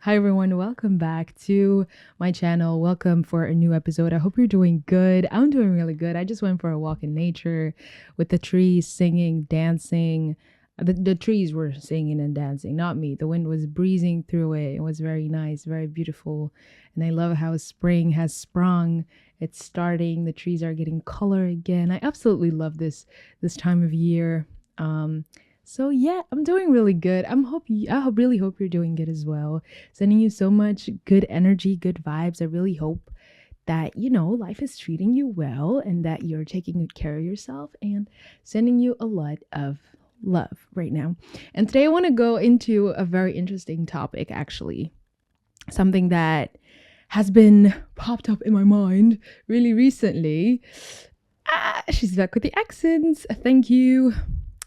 Hi everyone, welcome back to my channel. Welcome for a new episode. I hope you're doing good. I'm doing really good. I just went for a walk in nature with the trees singing, dancing. The trees were singing and dancing, not me. The wind was breezing through it. It was very nice, very beautiful. And I love how spring has sprung. It's starting. The trees are getting color again. I absolutely love this time of year. So yeah, I'm doing really good. Really hope you're doing good as well. Sending you so much good energy, good vibes. I really hope that life is treating you well and that you're taking good care of yourself, and sending you a lot of love right now. And today I want to go into a very interesting topic, actually. Something that has been popped up in my mind really recently. She's back with the accents. Thank you.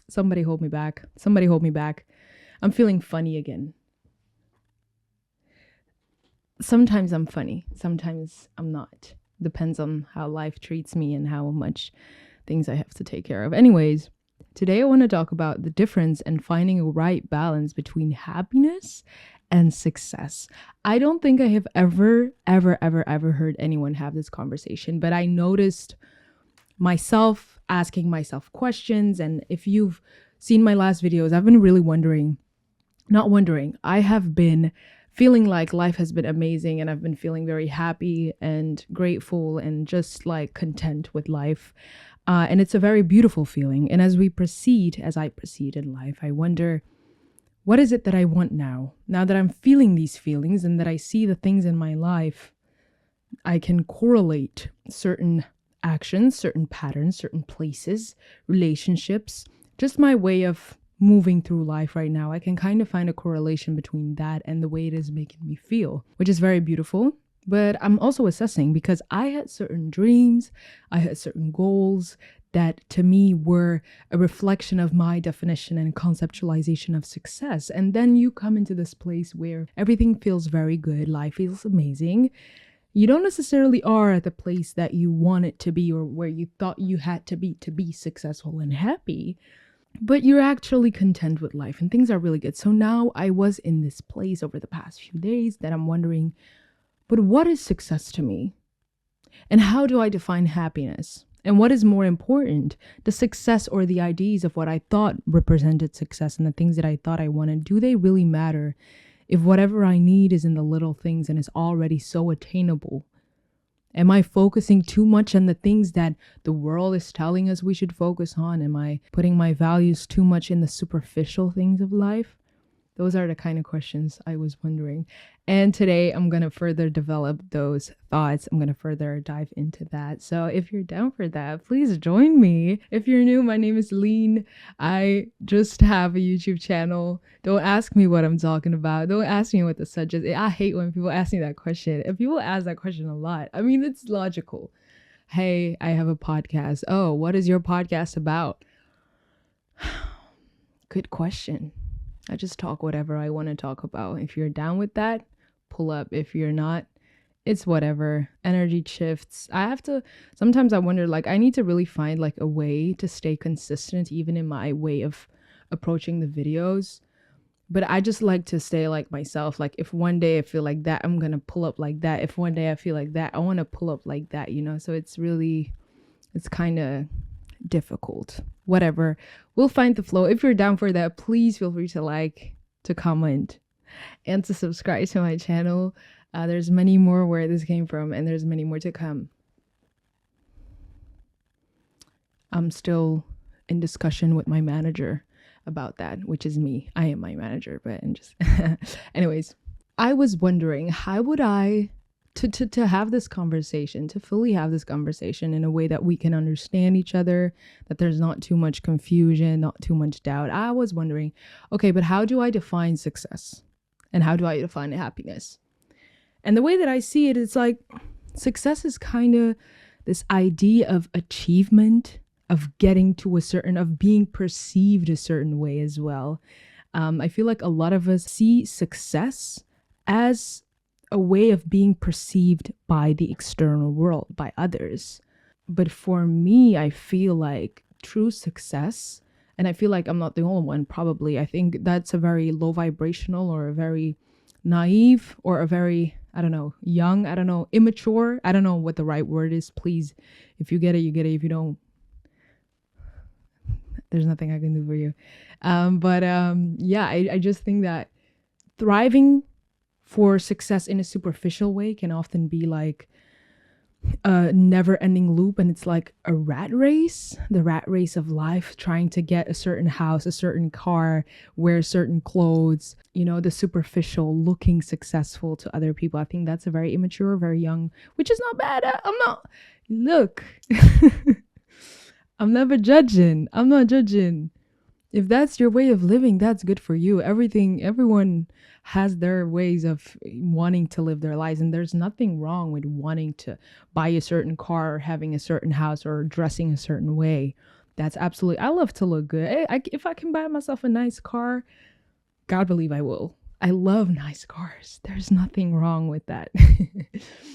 Somebody hold me back. Somebody hold me back. I'm feeling funny again. Sometimes I'm funny. Sometimes I'm not. Depends on how life treats me and how much things I have to take care of. Anyways, today I want to talk about the difference and finding a right balance between happiness and success. I don't think I have ever heard anyone have this conversation, but I noticed myself asking myself questions. And if you've seen my last videos, I've been really I have been feeling like life has been amazing, and I've been feeling very happy and grateful and just like content with life. And it's a very beautiful feeling. And as I proceed in life, I wonder, what is it that I want now? Now that I'm feeling these feelings and that I see the things in my life, I can correlate certain actions, certain patterns, certain places, relationships, just my way of moving through life right now. I can kind of find a correlation between that and the way it is making me feel, which is very beautiful. But I'm also assessing, because I had certain dreams, I had certain goals that to me were a reflection of my definition and conceptualization of success. And then you come into this place where everything feels very good, life feels amazing. You don't necessarily are at the place that you want it to be or where you thought you had to be successful and happy, but you're actually content with life and things are really good. So now I was in this place over the past few days that I'm wondering, but what is success to me? And how do I define happiness? And what is more important, the success or the ideas of what I thought represented success and the things that I thought I wanted, do they really matter? If whatever I need is in the little things and is already so attainable, am I focusing too much on the things that the world is telling us we should focus on? Am I putting my values too much in the superficial things of life? Those are the kind of questions I was wondering. And today I'm going to further develop those thoughts. I'm going to further dive into that. So if you're down for that, please join me. If you're new, my name is Lean. I just have a YouTube channel. Don't ask me what I'm talking about. Don't ask me what the subject is. I hate when people ask me that question. If people ask that question a lot, I mean, it's logical. Hey, I have a podcast. Oh, what is your podcast about? Good question. I just talk whatever I want to talk about. If you're down with that, pull up. If you're not, it's whatever. Energy shifts. Sometimes I wonder, like, I need to really find like a way to stay consistent, even in my way of approaching the videos. But I just like to stay like myself. Like, if one day I feel like that, I'm going to pull up like that. If one day I feel like that, I want to pull up like that, So it's kind of difficult. Whatever, we'll find the flow. If you're down for that, please feel free to like, to comment, and to subscribe to my channel. There's many more where this came from, and there's many more to come. I'm still in discussion with my manager about that, which is me. I am my manager, but anyways, I was wondering, how would I to have this conversation, to fully have this conversation in a way that we can understand each other, that there's not too much confusion, not too much doubt. I was wondering, okay, but how do I define success? And how do I define happiness? And the way that I see it, it's like success is kind of this idea of achievement, of getting to of being perceived a certain way as well. I feel like a lot of us see success as a way of being perceived by the external world, by others. But for me, I feel like true success, and I feel like I'm not the only one, probably. I think that's a very low vibrational or a very naive or a very, I don't know, young, I don't know, immature. I don't know what the right word is. Please, if you get it, you get it. If you don't, there's nothing I can do for you. I just think that thriving for success in a superficial way can often be like a never ending loop, and it's like a rat race, the rat race of life, trying to get a certain house, a certain car, wear certain clothes, the superficial looking successful to other people. I think that's a very immature, very young, which is not bad. Look, I'm never judging. I'm not judging. If that's your way of living, that's good for you. Everyone has their ways of wanting to live their lives, and there's nothing wrong with wanting to buy a certain car or having a certain house or dressing a certain way. That's absolutely, I love to look good. If I can buy myself a nice car, God believe I will. I love nice cars. There's nothing wrong with that.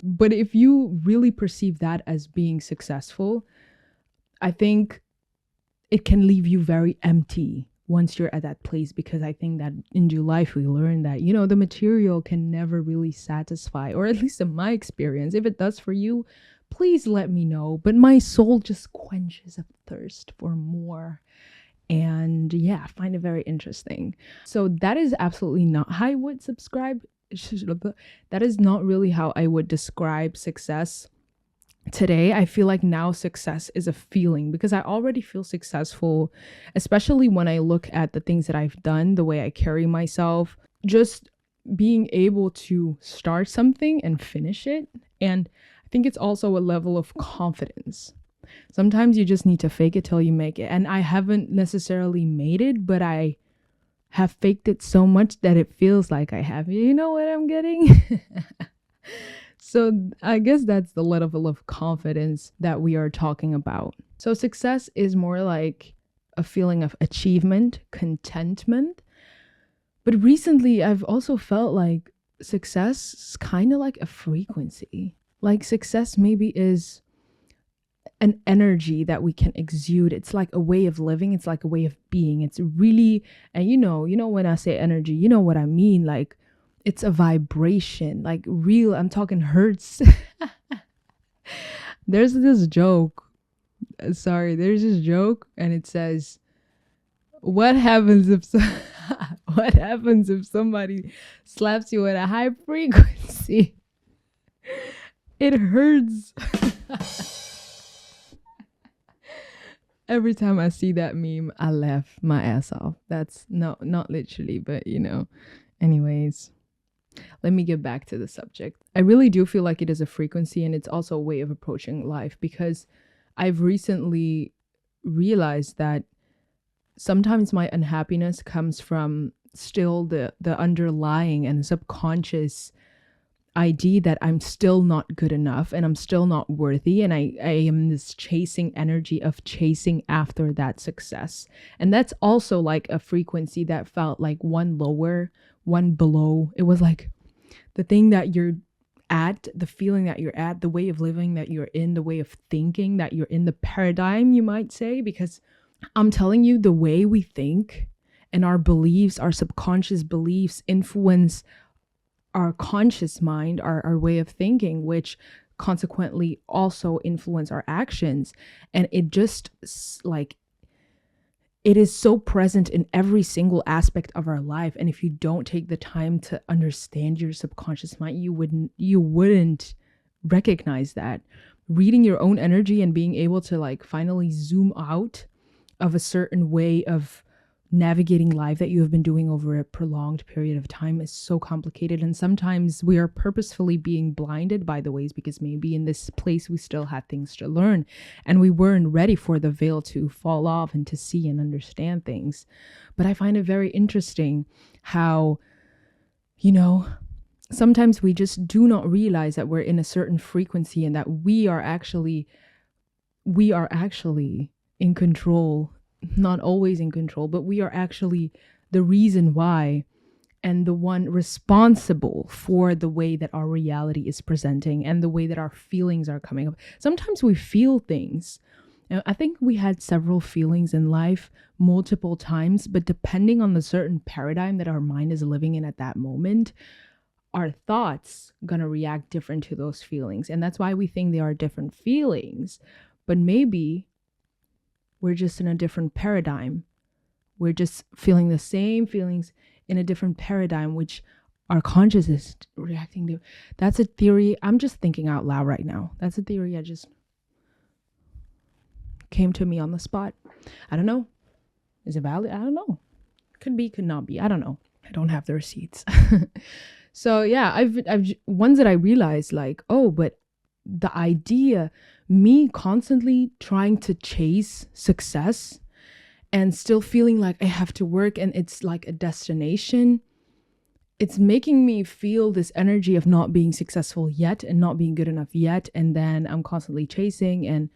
But if you really perceive that as being successful, I think it can leave you very empty once you're at that place, because I think that in Jew life we learn that, the material can never really satisfy, or at least in my experience. If it does for you, please let me know. But my soul just quenches a thirst for more. And yeah, I find it very interesting. So that is absolutely not how I would subscribe. That is not really how I would describe success. Today, I feel like now success is a feeling, because I already feel successful, especially when I look at the things that I've done, the way I carry myself, just being able to start something and finish it. And I think it's also a level of confidence. Sometimes you just need to fake it till you make it. And I haven't necessarily made it, but I have faked it so much that it feels like I have. You know what I'm getting? So I guess that's the level of confidence that we are talking about. So success is more like a feeling of achievement, contentment. But recently I've also felt like success is kind of like a frequency. Like success maybe is an energy that we can exude. It's like a way of living. It's like a way of being. It's really, and when I say energy, you know what I mean? Like, it's a vibration, like real, I'm talking hertz. There's this joke, and it says, what happens if somebody slaps you at a high frequency? It hurts. Every time I see that meme, I laugh my ass off. That's not literally, but anyways. Let me get back to the subject. I really do feel like it is a frequency, and it's also a way of approaching life, because I've recently realized that sometimes my unhappiness comes from still the underlying and subconscious idea that I'm still not good enough and I'm still not worthy, and I am this chasing energy of chasing after that success. And that's also like a frequency that felt like one lower, one below. It was like the thing that you're at, the feeling that you're at, the way of living that you're in, the way of thinking that you're in, the paradigm, you might say, because I'm telling you, the way we think and our beliefs, our subconscious beliefs influence our conscious mind, our way of thinking, which consequently also influence our actions. And it just like, it is so present in every single aspect of our life. And if you don't take the time to understand your subconscious mind, you wouldn't recognize that. Reading your own energy and being able to like finally zoom out of a certain way of navigating life that you have been doing over a prolonged period of time is so complicated. And sometimes we are purposefully being blinded by the ways, because maybe in this place we still had things to learn and we weren't ready for the veil to fall off and to see and understand things. But I find it very interesting how, sometimes we just do not realize that we're in a certain frequency and that we are actually in control. Not always in control, but we are actually the reason why and the one responsible for the way that our reality is presenting and the way that our feelings are coming up. Sometimes we feel things. I think we had several feelings in life multiple times, but depending on the certain paradigm that our mind is living in at that moment, our thoughts gonna react different to those feelings. And that's why we think they are different feelings. But maybe we're just in a different paradigm. We're just feeling the same feelings in a different paradigm, which our conscious is reacting to. That's a theory. I'm just thinking out loud right now. That's a theory I just came to me on the spot. I don't know. Is it valid? I don't know. Could be, could not be. I don't know. I don't have the receipts. So yeah, I've ones that I realized like, oh, but the idea, me constantly trying to chase success and still feeling like I have to work and it's like a destination, it's making me feel this energy of not being successful yet and not being good enough yet. And then I'm constantly chasing. And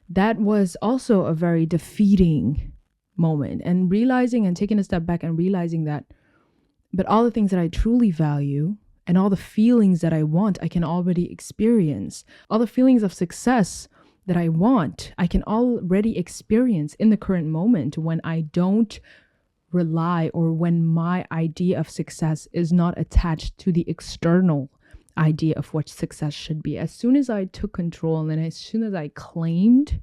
that was also a very defeating moment, and realizing and taking a step back and realizing that, but all the things that I truly value and all the feelings that I want, I can already experience. All the feelings of success that I want, I can already experience in the current moment when I don't rely, or when my idea of success is not attached to the external idea of what success should be. As soon as I took control, and then as soon as I claimed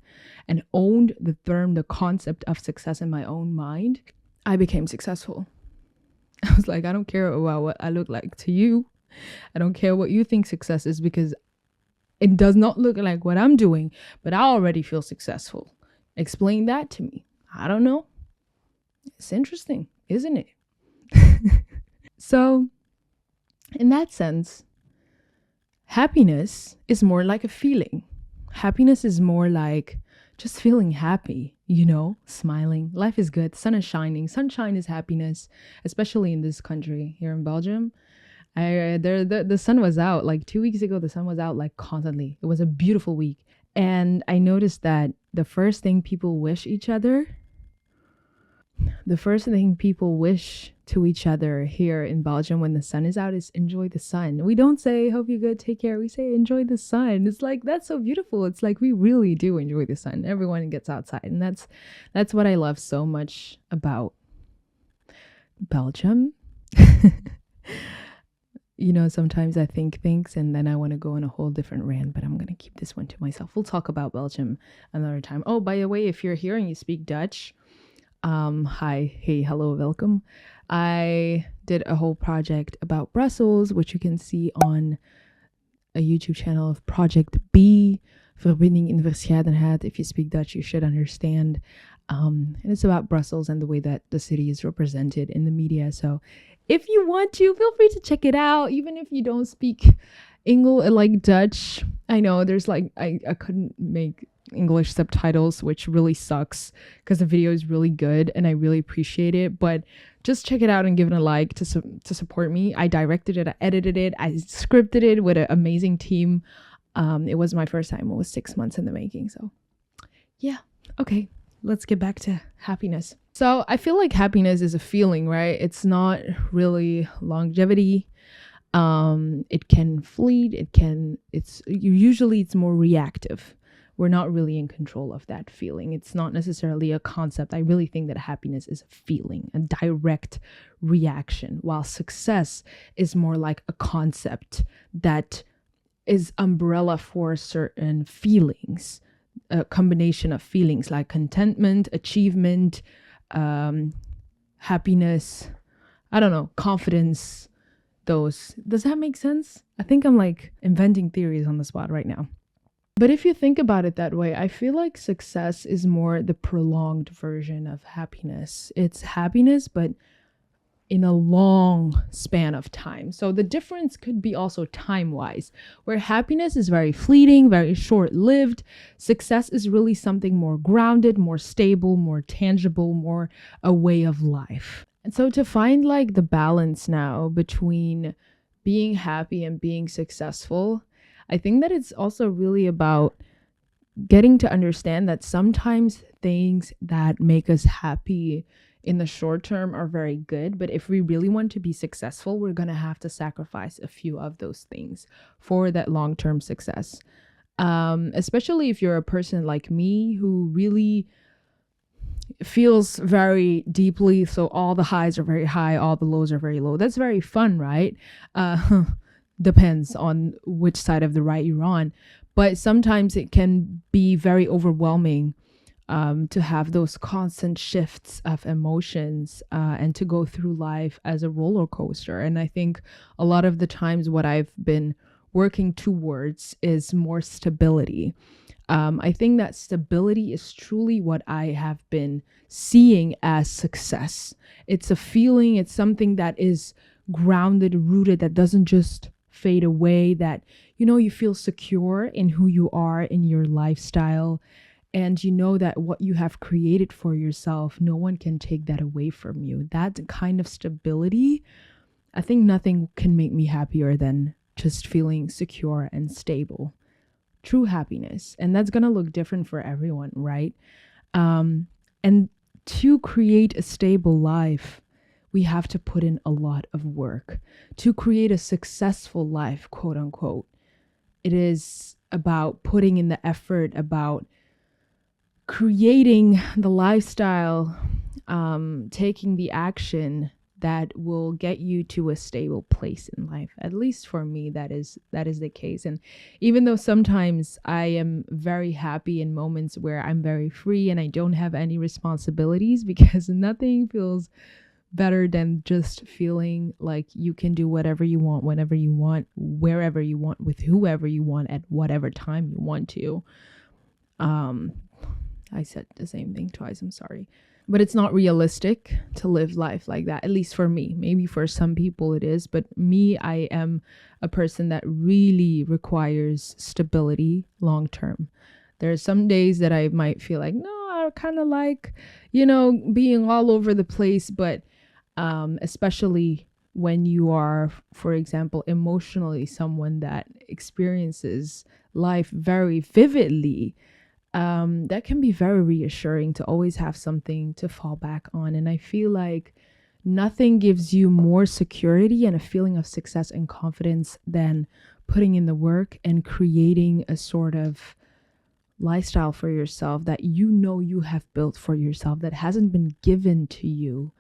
and owned the concept of success in my own mind, I became successful. I was like, I don't care about what I look like to you. I don't care what you think success is, because it does not look like what I'm doing, but I already feel successful. Explain that to me. I don't know. It's interesting, isn't it? So, in that sense, happiness is more like a feeling. Happiness is more like just feeling happy, smiling. Life is good. The sun is shining. Sunshine is happiness, especially in this country here in Belgium. The sun was out like 2 weeks ago. The sun was out like constantly. It was a beautiful week. And I noticed that the first thing people wish to each other here in Belgium when the sun is out is enjoy the sun. We don't say hope you're good, take care. We say enjoy the sun. It's like, that's so beautiful. It's like we really do enjoy the sun. Everyone gets outside, and that's what I love so much about Belgium. Sometimes I think things and then I want to go on a whole different rant, but I'm going to keep this one to myself. We'll talk about Belgium another time. Oh, by the way, if you're here and you speak Dutch, hi, hey, hello, welcome. I did a whole project about Brussels, which you can see on a YouTube channel of Project B, Verbinding in Verscheidenheid. If you speak Dutch, you should understand. And it's about Brussels and the way that the city is represented in the media. So if you want to, feel free to check it out, even if you don't speak English, like Dutch. I know there's like, I couldn't make English subtitles, which really sucks because the video is really good and I really appreciate it. But just check it out and give it a like to support me. I directed it, I edited it, I scripted it with an amazing team. It was my first time. It was 6 months in the making. So yeah, okay, let's get back to happiness. So I feel like happiness is a feeling, right? It's not really longevity. It can fleet. It's more reactive. We're not really in control of that feeling. It's not necessarily a concept. I really think that happiness is a feeling, a direct reaction, while success is more like a concept that is umbrella for certain feelings, a combination of feelings like contentment, achievement, happiness, I don't know, confidence, those. Does that make sense? I think I'm like inventing theories on the spot right now. But if you think about it that way, I feel like success is more the prolonged version of happiness. It's happiness, but in a long span of time. So the difference could be also time-wise, where happiness is very fleeting, very short-lived. Success is really something more grounded, more stable, more tangible, more a way of life. And so to find like the balance now between being happy and being successful, I think that it's also really about getting to understand that sometimes things that make us happy in the short term are very good, but if we really want to be successful, we're going to have to sacrifice a few of those things for that long-term success. Especially if you're a person like me who really feels very deeply, so all the highs are very high, all the lows are very low. That's very fun, right? Depends on which side of the right you're on. But sometimes it can be very overwhelming, to have those constant shifts of emotions, and to go through life as a roller coaster. And I think a lot of the times what I've been working towards is more stability. I think that stability is truly what I have been seeing as success. It's a feeling, it's something that is grounded, rooted, that doesn't just fade away, that, you feel secure in who you are, in your lifestyle. And you know that what you have created for yourself, no one can take that away from you. That kind of stability, I think nothing can make me happier than just feeling secure and stable. True happiness. And that's going to look different for everyone, right? And to create a stable life, we have to put in a lot of work. To create a successful life, quote unquote, it is about putting in the effort, about creating the lifestyle, taking the action that will get you to a stable place in life. At least for me, that is the case. And even though sometimes I am very happy in moments where I'm very free and I don't have any responsibilities, because nothing feels better than just feeling like you can do whatever you want, whenever you want, wherever you want, with whoever you want, at whatever time you want to. Um, I said the same thing twice, I'm sorry. But it's not realistic to live life like that, at least for me. Maybe for some people it is, but me, I am a person that really requires stability long term. There are some days that I might feel like, no, I kind of like, being all over the place, but especially when you are, for example, emotionally someone that experiences life very vividly, that can be very reassuring to always have something to fall back on. And I feel like nothing gives you more security and a feeling of success and confidence than putting in the work and creating a sort of lifestyle for yourself that you have built for yourself, that hasn't been given to you.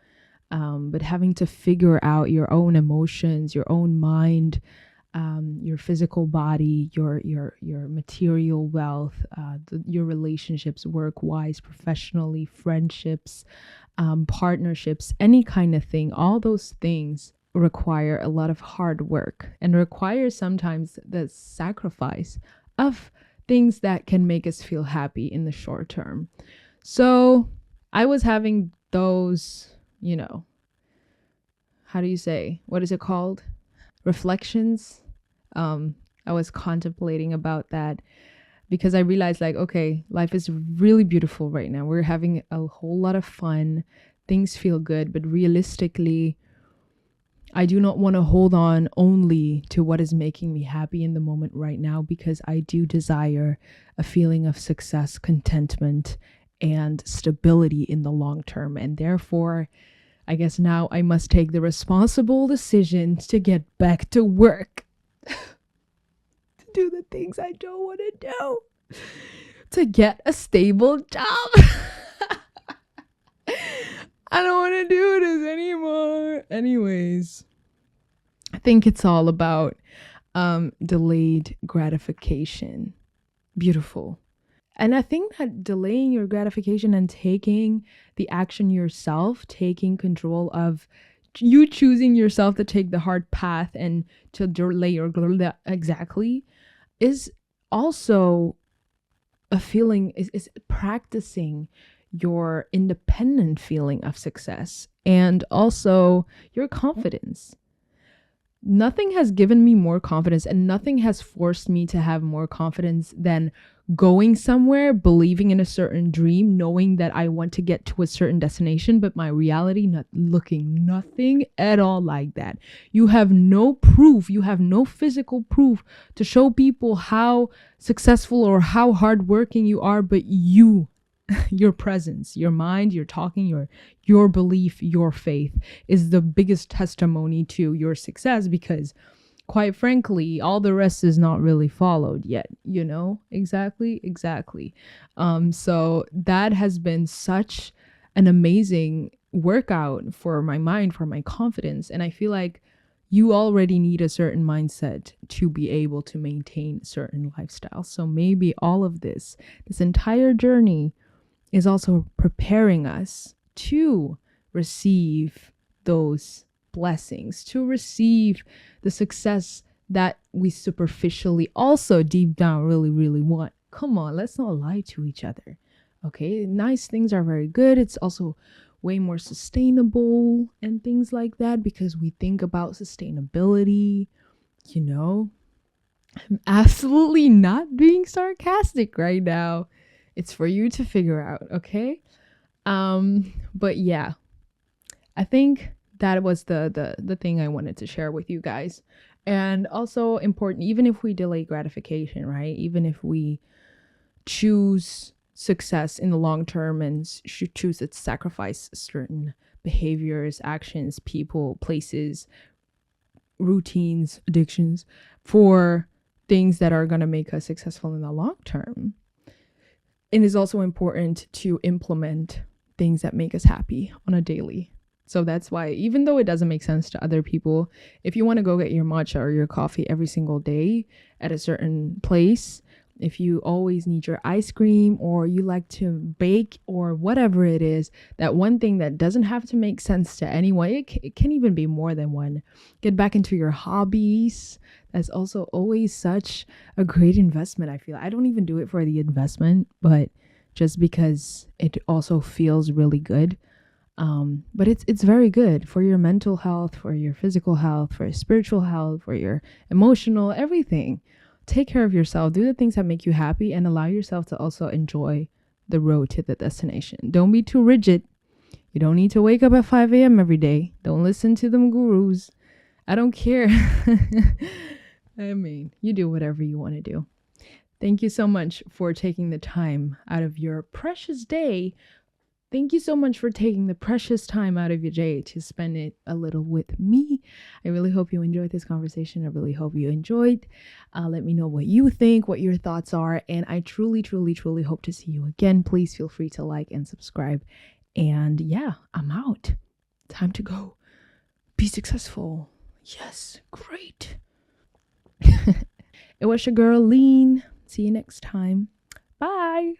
But having to figure out your own emotions, your own mind, your physical body, your material wealth, your relationships, work wise, professionally, friendships, partnerships, any kind of thing. All those things require a lot of hard work and require sometimes the sacrifice of things that can make us feel happy in the short term. So I was having those, how do you say, what is it called? Reflections. I was contemplating about that because I realized, like, okay, life is really beautiful right now. We're having a whole lot of fun. Things feel good, but realistically, I do not want to hold on only to what is making me happy in the moment right now, because I do desire a feeling of success, contentment, and stability in the long term. And therefore, I guess now I must take the responsible decision to get back to work, to do the things I don't want to do, to get a stable job. I don't want to do this anymore. Anyways, I think it's all about delayed gratification. Beautiful. And I think that delaying your gratification and taking the action yourself, taking control of you choosing yourself to take the hard path and to delay your exactly, is also a feeling, is practicing your independent feeling of success and also your confidence. Nothing has given me more confidence and nothing has forced me to have more confidence than going somewhere, believing in a certain dream, knowing that I want to get to a certain destination, but my reality not looking nothing at all like that. You have no proof, you have no physical proof to show people how successful or how hardworking you are, but your presence, your mind, your talking, your belief, your faith is the biggest testimony to your success, because quite frankly, all the rest is not really followed yet, exactly. So that has been such an amazing workout for my mind, for my confidence. And I feel like you already need a certain mindset to be able to maintain certain lifestyles. So maybe all of this entire journey is also preparing us to receive those blessings, to receive the success that we superficially also deep down really, really want. Come on, let's not lie to each other. Okay, nice things are very good. It's also way more sustainable and things like that because we think about sustainability, you know. I'm absolutely not being sarcastic right now. It's for you to figure out, okay? But yeah, I think that was the thing I wanted to share with you guys. And also important, even if we delay gratification, right? Even if we choose success in the long term and should choose to sacrifice certain behaviors, actions, people, places, routines, addictions for things that are going to make us successful in the long term. It is also important to implement things that make us happy on a daily. So that's why, even though it doesn't make sense to other people, if you want to go get your matcha or your coffee every single day at a certain place, if you always need your ice cream or you like to bake or whatever it is, that one thing that doesn't have to make sense to anyone, it can even be more than one. Get back into your hobbies. That's also always such a great investment, I feel. I don't even do it for the investment, but just because it also feels really good. But it's very good for your mental health, for your physical health, for your spiritual health, for your emotional, everything. Take care of yourself, do the things that make you happy, and allow yourself to also enjoy the road to the destination. Don't be too rigid. You don't need to wake up at 5 a.m. every day. Don't listen to them gurus. I don't care. I mean, you do whatever you want to do. Thank you so much for taking the time out of your precious day. Thank you so much for taking the precious time out of your day to spend it a little with me. I really hope you enjoyed this conversation. I really hope you enjoyed. Let me know what you think, what your thoughts are. And I truly, truly, truly hope to see you again. Please feel free to like and subscribe. And yeah, I'm out. Time to go. Be successful. Yes, great. It was your girl, Lean. See you next time. Bye.